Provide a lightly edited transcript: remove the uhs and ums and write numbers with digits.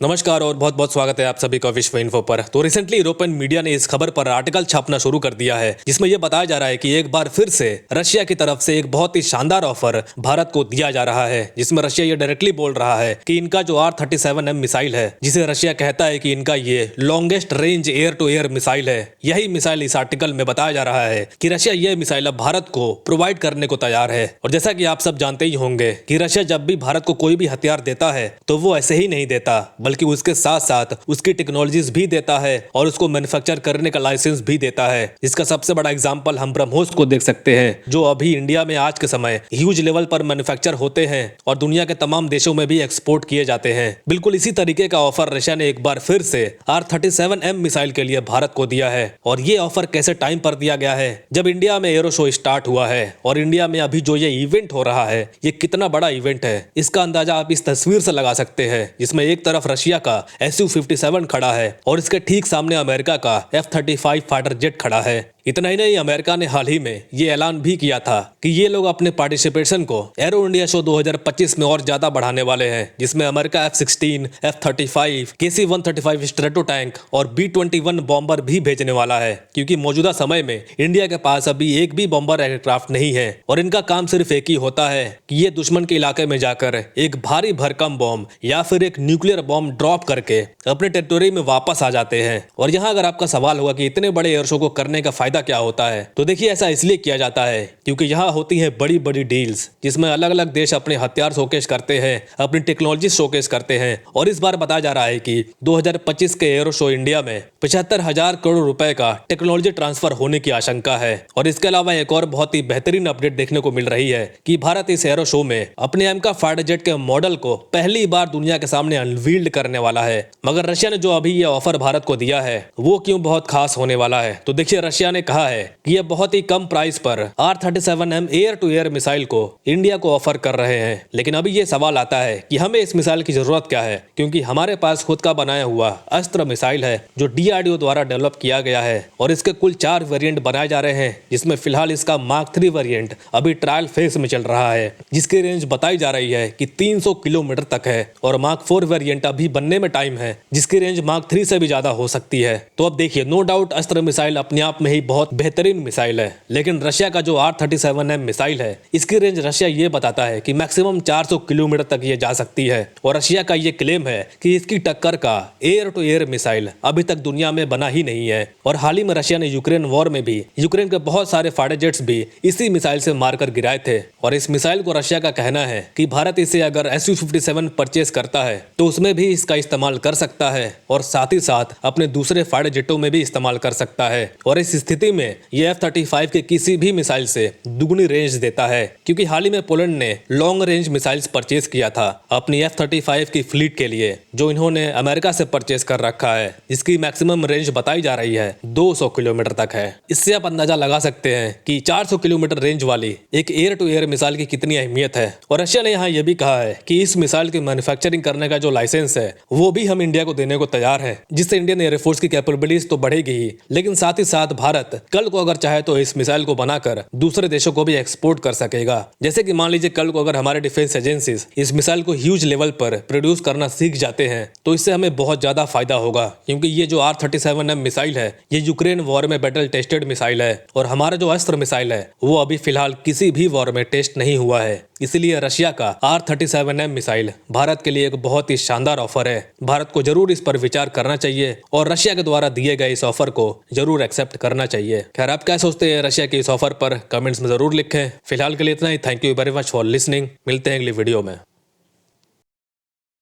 नमस्कार और बहुत बहुत स्वागत है आप सभी का विश्व इन्फो पर। तो रिसेंटली यूरोपियन मीडिया ने इस खबर पर आर्टिकल छापना शुरू कर दिया है जिसमें यह बताया जा रहा है कि एक बार फिर से रशिया की तरफ से एक बहुत ही शानदार ऑफर भारत को दिया जा रहा है, जिसमें रशिया ये डायरेक्टली बोल रहा है कि इनका जो R-37M मिसाइल है, जिसे रशिया कहता है कि इनका ये longest range air to air missile है, यही मिसाइल इस आर्टिकल में बताया जा रहा है कि रशिया यह मिसाइल अब भारत को प्रोवाइड करने को तैयार है। और जैसा कि आप सब जानते ही होंगे कि रशिया जब भी भारत को कोई भी हथियार देता है तो वो ऐसे ही नहीं देता, बल्कि उसके साथ साथ उसकी टेक्नोलॉजीज भी देता है और उसको मैन्युफैक्चर करने का लाइसेंस भी देता है। इसका सबसे बड़ा एग्जांपल हम ब्रह्मोस को देख सकते हैं, जो अभी इंडिया में आज के समय ह्यूज लेवल पर मैन्युफैक्चर होते हैं और दुनिया के तमाम देशों में भी एक्सपोर्ट किए जाते हैं। बिल्कुल इसी तरीके का ऑफर रशिया ने एक बार फिर से R-37M मिसाइल के लिए भारत को दिया है। और ये ऑफर कैसे टाइम पर दिया गया है, जब इंडिया में एरो शो स्टार्ट हुआ है और इंडिया में अभी जो ये इवेंट हो रहा है ये कितना बड़ा इवेंट है, इसका अंदाजा आप इस तस्वीर से लगा सकते हैं, जिसमें एक तरफ रशिया का Su-57 खड़ा है और इसके ठीक सामने अमेरिका का F-35 फाइटर जेट खड़ा है। इतना ही नहीं, अमेरिका ने हाल ही में ये ऐलान भी किया था कि ये लोग अपने पार्टिसिपेशन को एरो इंडिया शो 2025 में और ज्यादा बढ़ाने वाले हैं, जिसमें America F-16, F-35, KC-135 strato tank और B-21 बॉम्बर भी भेजने वाला है, क्योंकि मौजूदा समय में इंडिया के पास अभी एक भी बॉम्बर एयरक्राफ्ट नहीं है और इनका काम सिर्फ एक ही होता है कि ये दुश्मन के इलाके में जाकर एक भारी भरकम बॉम्ब या फिर एक न्यूक्लियर बॉम्ब ड्रॉप करके अपने टेरिटोरी में वापस आ जाते हैं। और यहाँ अगर आपका सवाल होगा कि इतने बड़े एयर शो को करने का फायदा क्या होता है, तो देखिए ऐसा इसलिए किया जाता है क्योंकि यहाँ होती हैं बड़ी बड़ी डील्स, जिसमें अलग अलग देश अपने हथियार शोकेस करते हैं, अपनी टेक्नोलॉजी शोकेस करते हैं। और इस बार बताया जा रहा है कि 2025 के एरो शो इंडिया में 75,000 करोड़ रुपए का टेक्नोलॉजी ट्रांसफर होने की आशंका है। और इसके अलावा एक और बहुत ही बेहतरीन अपडेट देखने को मिल रही है कि भारत इस एरो शो में अपने एमका फाइटर जेट के मॉडल को पहली बार दुनिया के सामने अनवील्ड करने वाला है। मगर रशिया ने जो अभी ये ऑफर भारत को दिया है वो क्यों बहुत खास होने वाला है, तो देखिए रशिया ने कहा है कि ये बहुत ही कम प्राइस पर R-37M air to air missile को इंडिया को ऑफर कर रहे हैं। लेकिन अभी ये सवाल आता है कि हमें इस मिसाइल की जरूरत क्या है, क्योंकि हमारे पास खुद का बनाया हुआ अस्त्र मिसाइल है जो DRDO द्वारा डेवलप किया गया है और इसके कुल 4 वेरिएंट बनाए जा रहे हैं, जिसमें फिलहाल इसका मार्क 3 वेरिएंट अभी ट्रायल फेज में चल रहा है, जिसकी रेंज बताई जा रही है कि 300 किलोमीटर तक है। और मार्क 4 वेरिएंट अभी बनने में टाइम है, जिसकी रेंज मार्क 3 से भी ज्यादा हो सकती है। तो अब देखिए, नो डाउट अस्त्र मिसाइल अपने आप में ही बहुत बेहतरीन मिसाइल है, लेकिन रशिया का जो R-37M मिसाइल है इसकी रेंज रशिया ये बताता है कि मैक्सिमम 400 किलोमीटर तक ये जा सकती है। और रशिया का ये क्लेम है कि इसकी टक्कर का एयर टू एयर मिसाइल अभी तक दुनिया में बना ही नहीं है। और हाल ही में रशिया ने यूक्रेन वॉर में भी यूक्रेन के बहुत सारे फाइटर जेट्स भी इसी मिसाइल से मारकर गिराए थे। और इस मिसाइल को रशिया का कहना है कि भारत इसे अगर Su-57 परचेज करता है तो उसमें भी इसका इस्तेमाल कर सकता है और साथ ही साथ अपने दूसरे फाइटर जेटों में भी इस्तेमाल कर सकता है। और इस स्थिति में ये F-35 के किसी भी मिसाइल से दुगनी रेंज देता है, क्योंकि हाल ही में पोलैंड ने लॉन्ग रेंज मिसाइल्स परचेज किया था अपनी F-35 की फ्लीट के लिए, जो इन्होंने अमेरिका से परचेज कर रखा है, जिसकी मैक्सिमम रेंज बताई जा रही है 200 किलोमीटर तक है। इससे आप अंदाजा लगा सकते हैं कि 400 किलोमीटर रेंज वाली एक एयर टू एयर मिसाइल की कितनी अहमियत है। और रशिया ने यहाँ यह भी कहा है कि इस मिसाइल की मैन्युफैक्चरिंग करने का जो लाइसेंस है वो भी हम इंडिया को देने को तैयार है, जिससे इंडियन एयरफोर्स की कैपेबिलिटीज तो बढ़ेगी ही, लेकिन साथ ही साथ भारत कल को अगर चाहे तो इस मिसाइल को बनाकर दूसरे देशों को भी एक्सपोर्ट कर सकेगा। जैसे कि मान लीजिए कल को अगर हमारे डिफेंस एजेंसीज इस मिसाइल को ह्यूज लेवल पर प्रोड्यूस करना सीख जाते हैं तो इससे हमें बहुत ज्यादा फायदा होगा, क्योंकि ये जो R-37M मिसाइल है ये यूक्रेन वॉर में बैटल टेस्टेड मिसाइल है और हमारा जो अस्त्र मिसाइल है वो अभी फिलहाल किसी भी वॉर में टेस्ट नहीं हुआ है। इसीलिए रशिया का R-37M मिसाइल भारत के लिए एक बहुत ही शानदार ऑफर है। भारत को जरूर इस पर विचार करना चाहिए और रशिया के द्वारा दिए गए इस ऑफर को जरूर एक्सेप्ट करना चाहिए। खैर, आप क्या सोचते हैं रशिया के इस ऑफर पर, कमेंट्स में जरूर लिखें। फिलहाल के लिए इतना ही। Thank you very much for listening. मिलते हैं अगली वीडियो में।